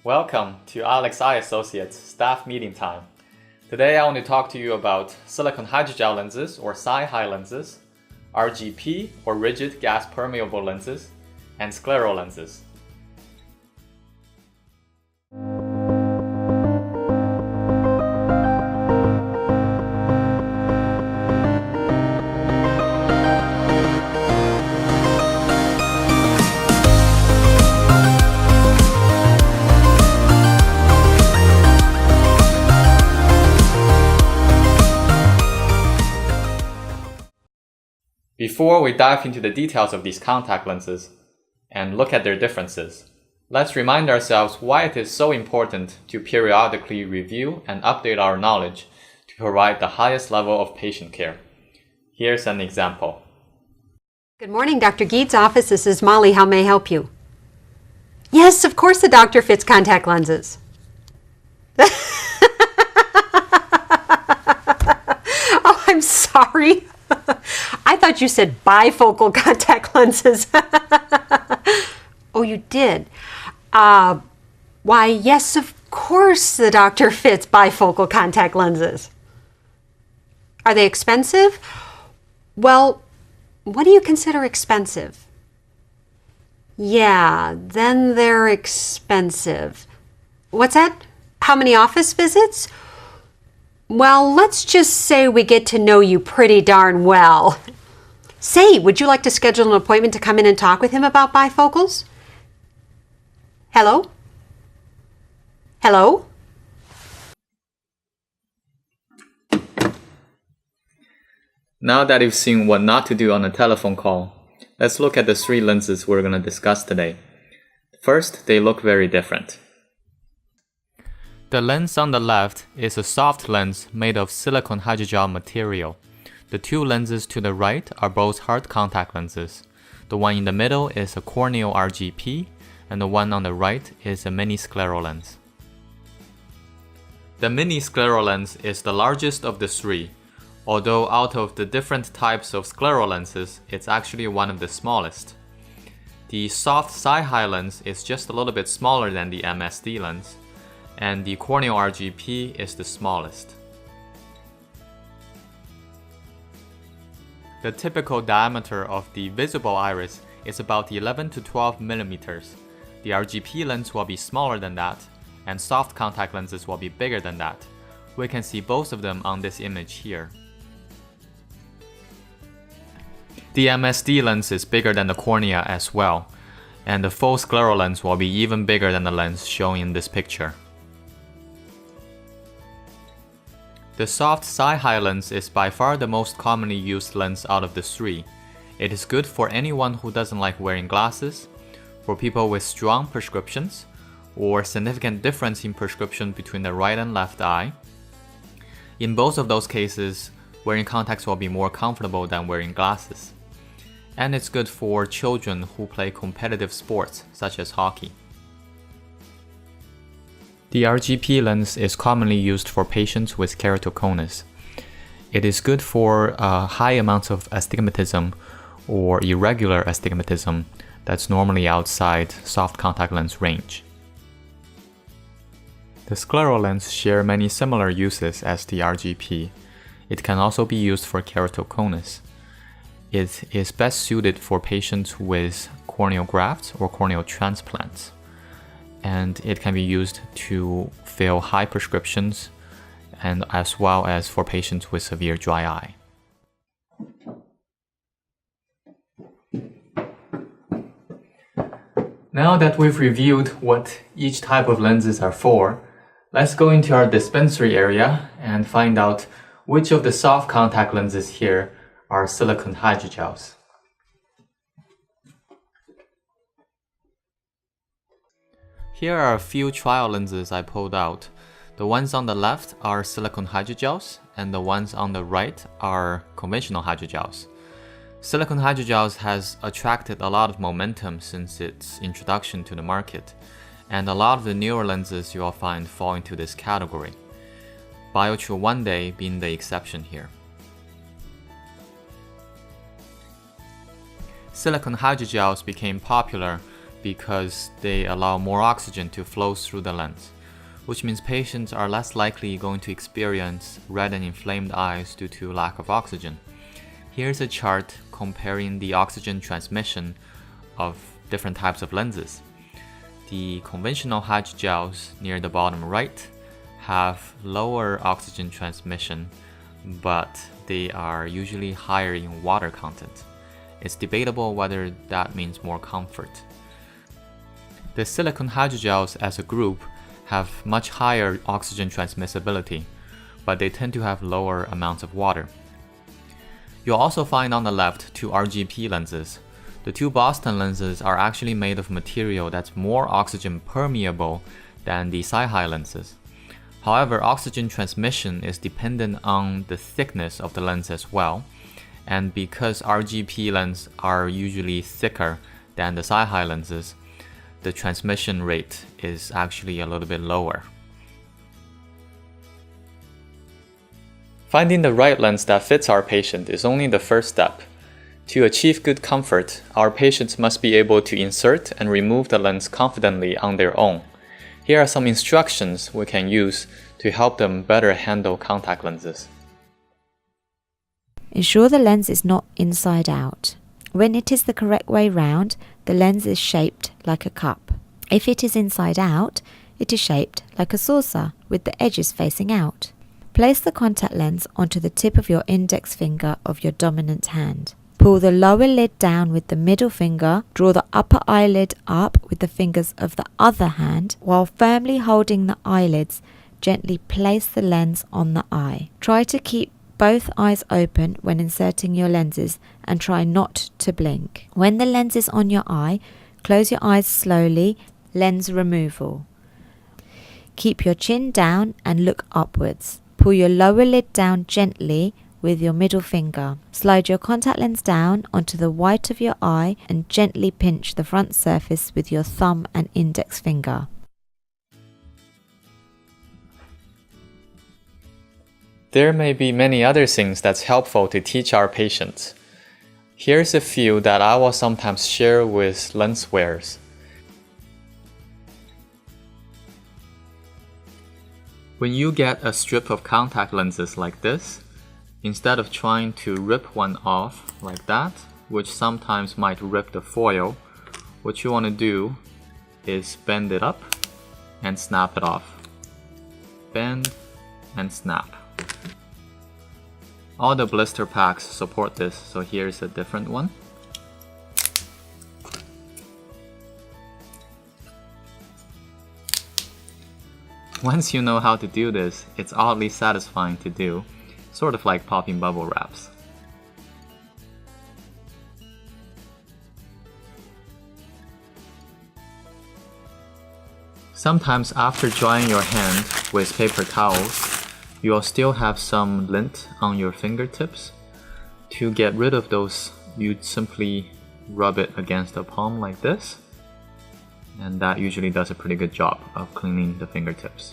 Welcome to Ilex Eye Associates staff meeting time. Today I want to talk to you about silicone hydrogel lenses or SiHy lenses, RGP or rigid gas permeable lenses, and Scleral lenses. Before we dive into the details of these contact lenses and look at their differences, let's remind ourselves why it is so important to periodically review and update our knowledge to provide the highest level of patient care. Here's an example. Good morning, Dr. Geed's office. This is Molly. How may I help you? Yes, of course the doctor fits contact lenses. Oh, I'm sorry. I thought you said bifocal contact lenses. Oh, you did? Why, yes, of course the doctor fits bifocal contact lenses. Are they expensive? Well, what do you consider expensive? Yeah, then they're expensive. What's that? How many office visits? Well, let's just say we get to know you pretty darn well. Say, would you like to schedule an appointment to come in and talk with him about bifocals? Hello? Hello? Now that you've seen what not to do on a telephone call, let's look at the three lenses we're going to discuss today. First, they look very different. The lens on the left is a soft lens made of silicone hydrogel material. The two lenses to the right are both hard contact lenses. The one in the middle is a corneal RGP, and the one on the right is a mini scleral lens. The mini scleral lens is the largest of the three, although out of the different types of scleral lenses, it's actually one of the smallest. The soft SiHy lens is just a little bit smaller than the MSD lens, and the corneal RGP is the smallest. The typical diameter of the visible iris is about 11 to 12 millimeters. The RGP lens will be smaller than that, and soft contact lenses will be bigger than that. We can see both of them on this image here. The MSD lens is bigger than the cornea as well, and the full scleral lens will be even bigger than the lens shown in this picture. The soft SiHy lens is by far the most commonly used lens out of the three. It is good for anyone who doesn't like wearing glasses, for people with strong prescriptions, or significant difference in prescription between the right and left eye. In both of those cases, wearing contacts will be more comfortable than wearing glasses. And it's good for children who play competitive sports, such as hockey. The RGP lens is commonly used for patients with keratoconus. It is good for high amounts of astigmatism or irregular astigmatism that's normally outside soft contact lens range. The scleral lens share many similar uses as the RGP. It can also be used for keratoconus. It is best suited for patients with corneal grafts or corneal transplants. And it can be used to fill high prescriptions and as well as for patients with severe dry eye. Now that we've reviewed what each type of lenses are for, let's go into our dispensary area and find out which of the soft contact lenses here are silicone hydrogels. Here are a few trial lenses I pulled out. The ones on the left are silicone hydrogels, and the ones on the right are conventional hydrogels. Silicone hydrogels has attracted a lot of momentum since its introduction to the market, and a lot of the newer lenses you will find fall into this category. Biotrue 1 Day being the exception here. Silicone hydrogels became popular because they allow more oxygen to flow through the lens, which means patients are less likely going to experience red and inflamed eyes due to lack of oxygen. Here's a chart comparing the oxygen transmission of different types of lenses. The conventional hydrogels near the bottom right have lower oxygen transmission, but they are usually higher in water content. It's debatable whether that means more comfort. The silicone hydrogels as a group have much higher oxygen transmissibility, but they tend to have lower amounts of water. You'll also find on the left two RGP lenses. The two Boston lenses are actually made of material that's more oxygen permeable than the SiHy lenses. However, oxygen transmission is dependent on the thickness of the lens as well, and because RGP lenses are usually thicker than the SiHy lenses, the transmission rate is actually a little bit lower. Finding the right lens that fits our patient is only the first step. To achieve good comfort, our patients must be able to insert and remove the lens confidently on their own. Here are some instructions we can use to help them better handle contact lenses. Ensure the lens is not inside out. When it is the correct way round, the lens is shaped like a cup. If it is inside out, it is shaped like a saucer with the edges facing out. Place the contact lens onto the tip of your index finger of your dominant hand. Pull the lower lid down with the middle finger, draw the upper eyelid up with the fingers of the other hand, while firmly holding the eyelids, gently place the lens on the eye. Try to keep both eyes open when inserting your lenses and try not to blink. When the lens is on your eye, close your eyes slowly, lens removal. Keep your chin down and look upwards. Pull your lower lid down gently with your middle finger. Slide your contact lens down onto the white of your eye and gently pinch the front surface with your thumb and index finger. There may be many other things that's helpful to teach our patients. Here's a few that I will sometimes share with lens wearers. When you get a strip of contact lenses like this, instead of trying to rip one off like that, which sometimes might rip the foil, what you want to do is bend it up and snap it off. Bend and snap. All the blister packs support this, so here's a different one. Once you know how to do this, it's oddly satisfying to do, sort of like popping bubble wraps. Sometimes after drying your hand with paper towels, you'll still have some lint on your fingertips. To get rid of those, you'd simply rub it against the palm like this, and that usually does a pretty good job of cleaning the fingertips.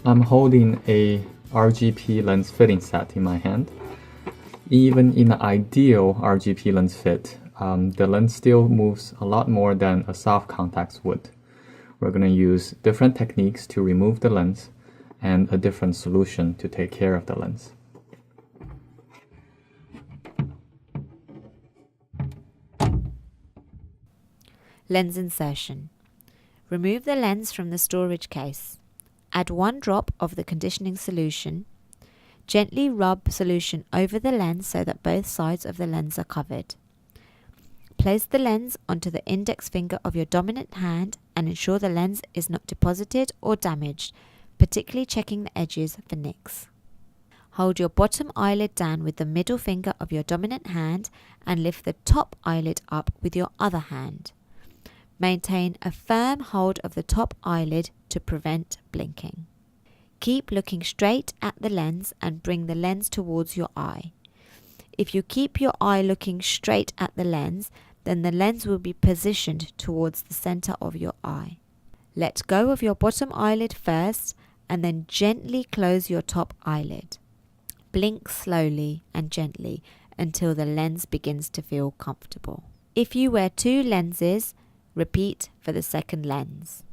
I'm holding a RGP lens fitting set in my hand. Even in an ideal RGP lens fit, the lens still moves a lot more than a soft contacts would. We're going to use different techniques to remove the lens and a different solution to take care of the lens. Lens insertion. Remove the lens from the storage case. Add 1 drop of the conditioning solution. Gently rub solution over the lens so that both sides of the lens are covered. Place the lens onto the index finger of your dominant hand and ensure the lens is not deposited or damaged, particularly checking the edges for nicks. Hold your bottom eyelid down with the middle finger of your dominant hand and lift the top eyelid up with your other hand. Maintain a firm hold of the top eyelid to prevent blinking. Keep looking straight at the lens and bring the lens towards your eye. If you keep your eye looking straight at the lens, then the lens will be positioned towards the center of your eye. Let go of your bottom eyelid first and then gently close your top eyelid. Blink slowly and gently until the lens begins to feel comfortable. If you wear 2 lenses, repeat for the second lens.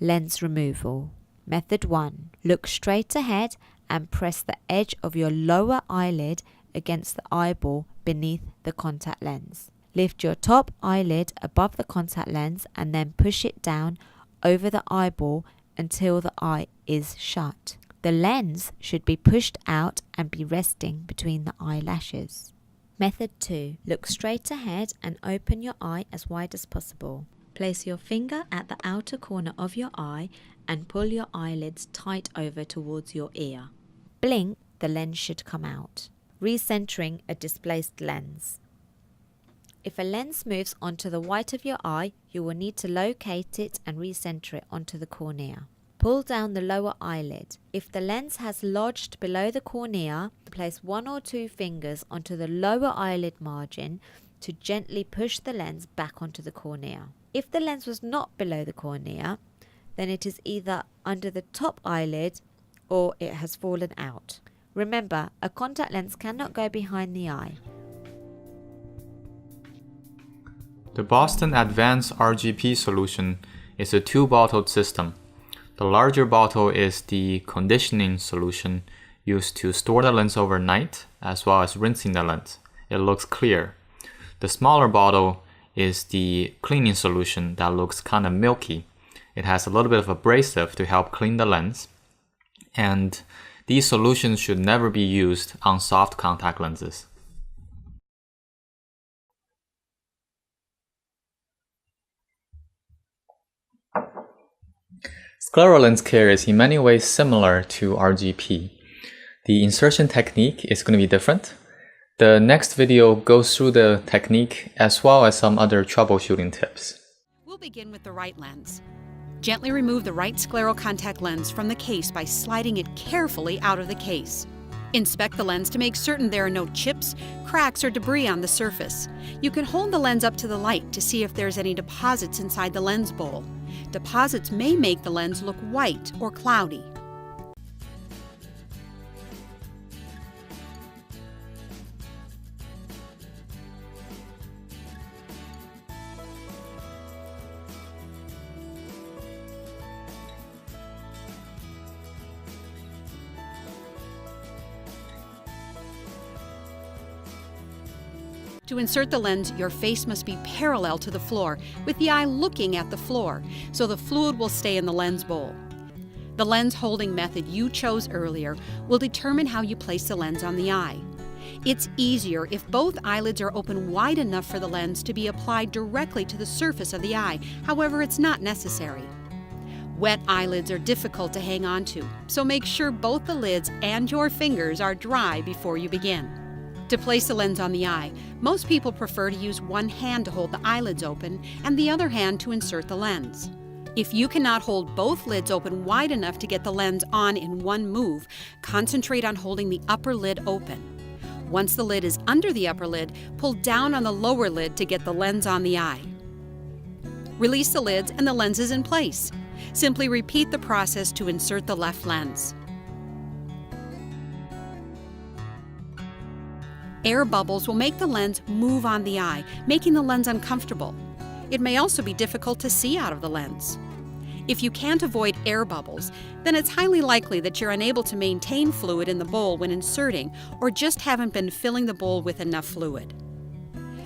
Lens removal. Method 1. Look straight ahead and press the edge of your lower eyelid against the eyeball beneath the contact lens. Lift your top eyelid above the contact lens and then push it down over the eyeball until the eye is shut. The lens should be pushed out and be resting between the eyelashes. Method 2. Look straight ahead and open your eye as wide as possible. Place your finger at the outer corner of your eye and pull your eyelids tight over towards your ear. Blink, the lens should come out. Recentering a displaced lens. If a lens moves onto the white of your eye, you will need to locate it and recenter it onto the cornea. Pull down the lower eyelid. If the lens has lodged below the cornea, place 1 or 2 fingers onto the lower eyelid margin to gently push the lens back onto the cornea. If the lens was not below the cornea, then it is either under the top eyelid or it has fallen out. Remember, a contact lens cannot go behind the eye. The Boston Advanced RGP solution is a 2-bottled system. The larger bottle is the conditioning solution used to store the lens overnight, as well as rinsing the lens. It looks clear. The smaller bottle is the cleaning solution that looks kind of milky. It has a little bit of abrasive to help clean the lens, and these solutions should never be used on soft contact lenses. Scleral lens care is in many ways similar to RGP. The insertion technique is going to be different. The next video goes through the technique as well as some other troubleshooting tips. We'll begin with the right lens. Gently remove the right scleral contact lens from the case by sliding it carefully out of the case. Inspect the lens to make certain there are no chips, cracks, or debris on the surface. You can hold the lens up to the light to see if there's any deposits inside the lens bowl. Deposits may make the lens look white or cloudy. To insert the lens, your face must be parallel to the floor, with the eye looking at the floor, so the fluid will stay in the lens bowl. The lens holding method you chose earlier will determine how you place the lens on the eye. It's easier if both eyelids are open wide enough for the lens to be applied directly to the surface of the eye. However, it's not necessary. Wet eyelids are difficult to hang on to, so make sure both the lids and your fingers are dry before you begin. To place the lens on the eye, most people prefer to use one hand to hold the eyelids open and the other hand to insert the lens. If you cannot hold both lids open wide enough to get the lens on in one move, concentrate on holding the upper lid open. Once the lid is under the upper lid, pull down on the lower lid to get the lens on the eye. Release the lids and the lens is in place. Simply repeat the process to insert the left lens. Air bubbles will make the lens move on the eye, making the lens uncomfortable. It may also be difficult to see out of the lens. If you can't avoid air bubbles, then it's highly likely that you're unable to maintain fluid in the bowl when inserting, or just haven't been filling the bowl with enough fluid.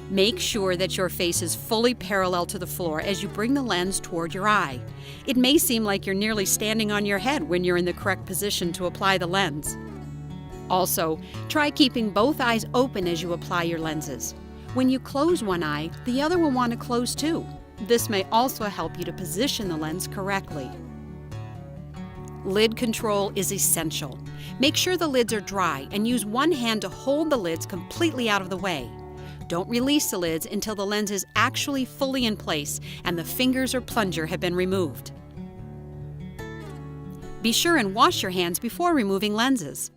Make sure that your face is fully parallel to the floor as you bring the lens toward your eye. It may seem like you're nearly standing on your head when you're in the correct position to apply the lens. Also, try keeping both eyes open as you apply your lenses. When you close one eye, the other will want to close too. This may also help you to position the lens correctly. Lid control is essential. Make sure the lids are dry and use one hand to hold the lids completely out of the way. Don't release the lids until the lens is actually fully in place and the fingers or plunger have been removed. Be sure and wash your hands before removing lenses.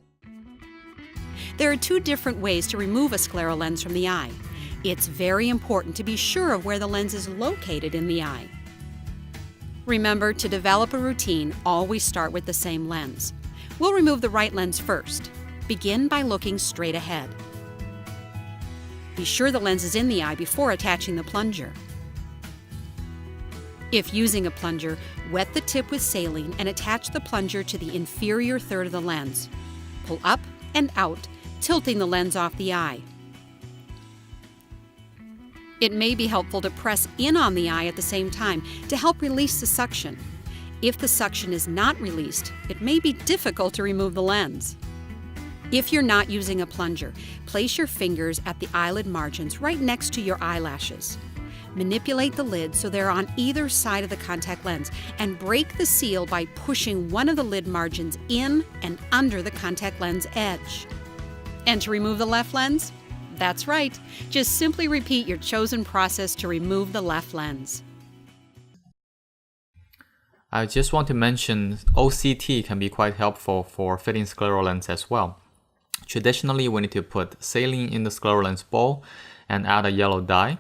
There are 2 different ways to remove a scleral lens from the eye. It's very important to be sure of where the lens is located in the eye. Remember, to develop a routine, always start with the same lens. We'll remove the right lens first. Begin by looking straight ahead. Be sure the lens is in the eye before attaching the plunger. If using a plunger, wet the tip with saline and attach the plunger to the inferior third of the lens. Pull up and out, tilting the lens off the eye. It may be helpful to press in on the eye at the same time to help release the suction. If the suction is not released, it may be difficult to remove the lens. If you're not using a plunger, place your fingers at the eyelid margins right next to your eyelashes. Manipulate the lid so they're on either side of the contact lens and break the seal by pushing one of the lid margins in and under the contact lens edge. And to remove the left lens? That's right, just simply repeat your chosen process to remove the left lens. I just want to mention OCT can be quite helpful for fitting scleral lens as well. Traditionally, we need to put saline in the scleral lens bowl and add a yellow dye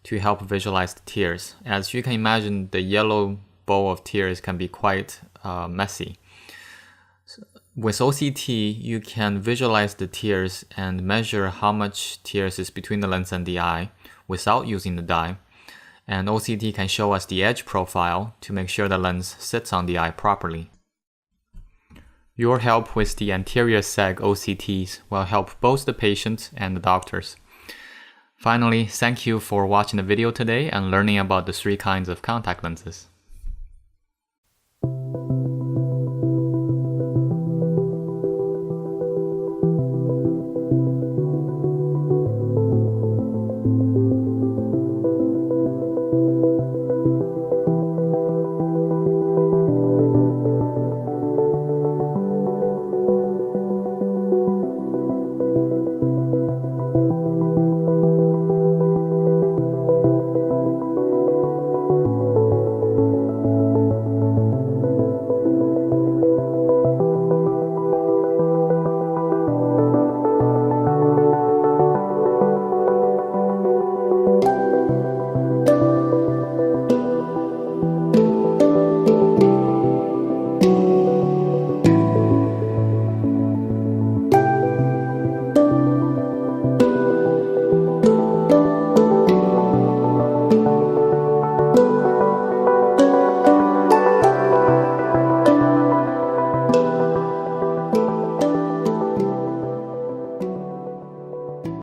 to help visualize the tears. As you can imagine, the yellow bowl of tears can be quite messy. With OCT, you can visualize the tears and measure how much tears is between the lens and the eye without using the dye. And OCT can show us the edge profile to make sure the lens sits on the eye properly. Your help with the anterior seg OCTs will help both the patient and the doctors. Finally, thank you for watching the video today and learning about the 3 kinds of contact lenses.